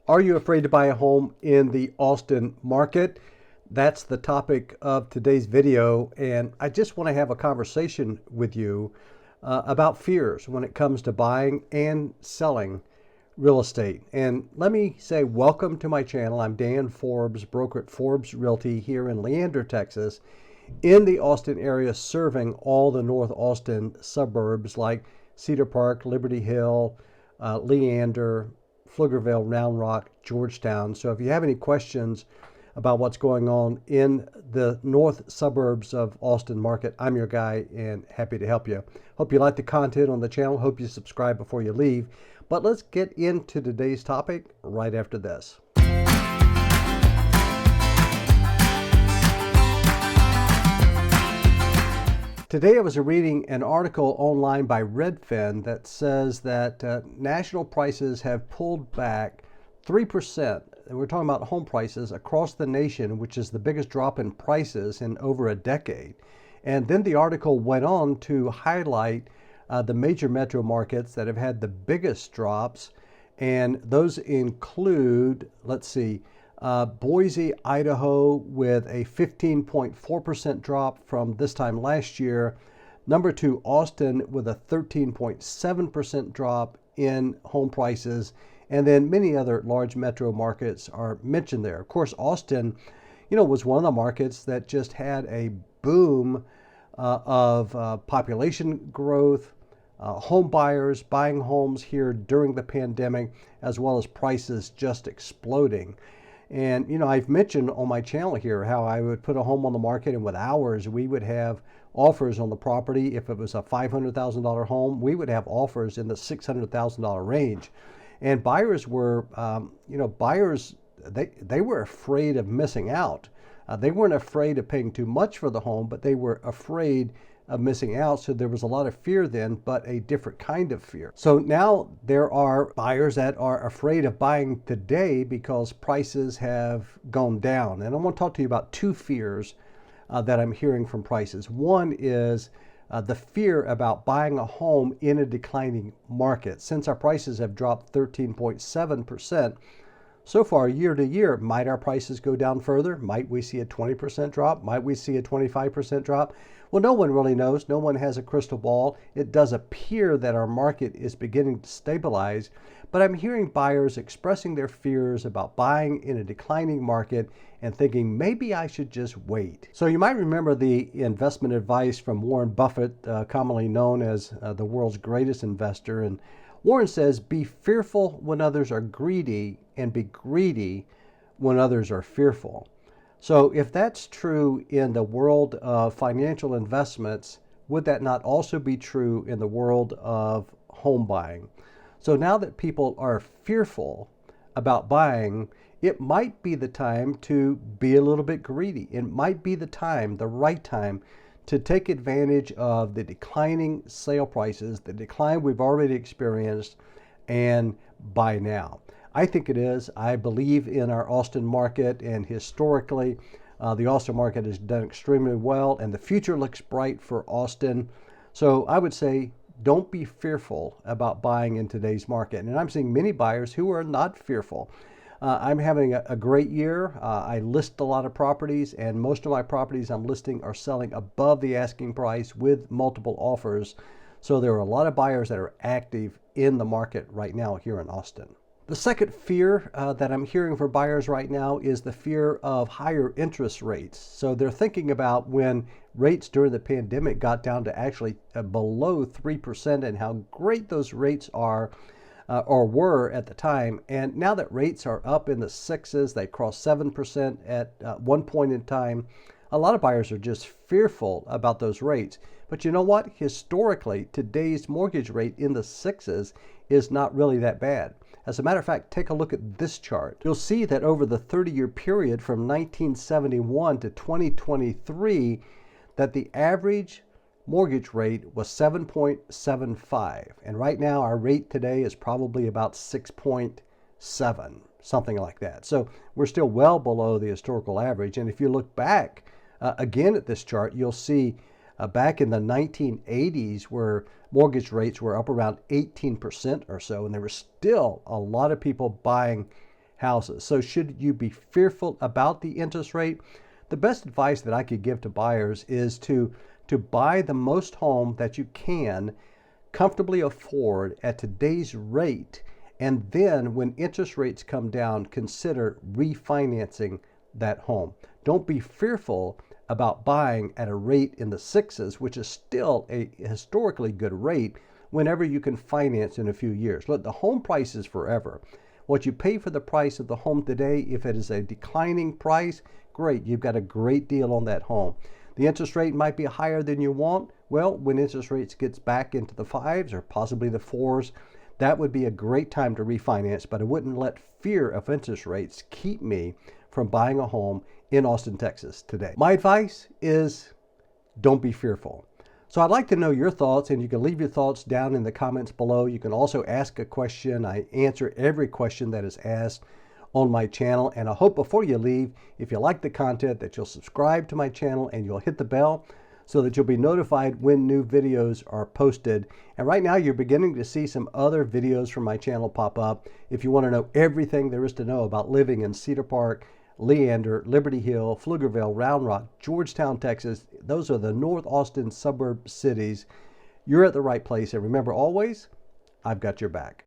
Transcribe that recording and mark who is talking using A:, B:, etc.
A: Are you afraid to buy a home in the Austin market? That's the topic of today's video, and I just want to have a conversation with you about fears when it comes to buying and selling real estate. And let me say welcome to my channel. I'm Dan Forbes, broker at Forbes Realty here in Leander, Texas, in the Austin area, serving all the North Austin suburbs like Cedar Park, Liberty Hill, Leander, Pflugerville, Round Rock, Georgetown. So if you have any questions about what's going on in the north suburbs of Austin market, I'm your guy and happy to help you. Hope you like the content on the channel. Hope you subscribe before you leave. But let's get into today's topic right after this. Today I was reading an article online by Redfin that says that national prices have pulled back 3%. And we're talking about home prices across the nation, which is the biggest drop in prices in over a decade. And then the article went on to highlight the major metro markets that have had the biggest drops. And those include, let's see, Boise, Idaho with a 15.4% drop from this time last year. Number 2, Austin with a 13.7% drop in home prices. And then many other large metro markets are mentioned there. Of course, Austin, was one of the markets that just had a boom of population growth, home buyers buying homes here during the pandemic, as well as prices just exploding. And, I've mentioned on my channel here how I would put a home on the market and with hours we would have offers on the property. If it was a $500,000 home, we would have offers in the $600,000 range. And buyers were, they were afraid of missing out. They weren't afraid of paying too much for the home, but they were afraid of missing out. So there was a lot of fear then, but a different kind of fear. So now there are buyers that are afraid of buying today because prices have gone down. And I want to talk to you about two fears that I'm hearing from prices. One is the fear about buying a home in a declining market. Since our prices have dropped 13.7%, so far, year to year, might our prices go down further? Might we see a 20% drop? Might we see a 25% drop? Well, no one really knows. No one has a crystal ball. It does appear that our market is beginning to stabilize, but I'm hearing buyers expressing their fears about buying in a declining market and thinking maybe I should just wait. So you might remember the investment advice from Warren Buffett, commonly known as the world's greatest investor. And Warren says, be fearful when others are greedy and be greedy when others are fearful. So if that's true in the world of financial investments, would that not also be true in the world of home buying? So now that people are fearful about buying, it might be the time to be a little bit greedy. It might be the time, the right time, to take advantage of the declining sale prices, the decline we've already experienced, and buy now. I think it is. I believe in our Austin market, and historically, the Austin market has done extremely well, and the future looks bright for Austin. So I would say, don't be fearful about buying in today's market. And I'm seeing many buyers who are not fearful. I'm having a great year. I list a lot of properties, and most of my properties I'm listing are selling above the asking price with multiple offers. So there are a lot of buyers that are active in the market right now here in Austin. The second fear that I'm hearing for buyers right now is the fear of higher interest rates. So they're thinking about when rates during the pandemic got down to actually below 3% and how great those rates are or were at the time. And now that rates are up in the sixes, they crossed 7% at one point in time, a lot of buyers are just fearful about those rates. But you know what? Historically, today's mortgage rate in the sixes is not really that bad. As a matter of fact, take a look at this chart. You'll see that over the 30-year period from 1971 to 2023, that the average mortgage rate was 7.75. And right now, our rate today is probably about 6.7, something like that. So we're still well below the historical average. And if you look back again at this chart, you'll see back in the 1980s where mortgage rates were up around 18% or so, and there were still a lot of people buying houses. So should you be fearful about the interest rate? The best advice that I could give to buyers is to buy the most home that you can comfortably afford at today's rate. And then when interest rates come down, consider refinancing that home. Don't be fearful about buying at a rate in the sixes, which is still a historically good rate whenever you can finance in a few years. Look, the home price is forever. What you pay for the price of the home today, if it is a declining price, great, you've got a great deal on that home. The interest rate might be higher than you want. Well, when interest rates gets back into the fives or possibly the fours, that would be a great time to refinance, but I wouldn't let fear of interest rates keep me from buying a home in Austin, Texas today. My advice is don't be fearful. So I'd like to know your thoughts, and you can leave your thoughts down in the comments below. You can also ask a question. I answer every question that is asked on my channel, and I hope before you leave, if you like the content, that you'll subscribe to my channel and you'll hit the bell so that you'll be notified when new videos are posted. And right now you're beginning to see some other videos from my channel pop up. If you want to know everything there is to know about living in Cedar Park, Leander, Liberty Hill, Pflugerville, Round Rock, Georgetown, Texas, those are the North Austin suburb cities, you're at the right place. And remember always, I've got your back.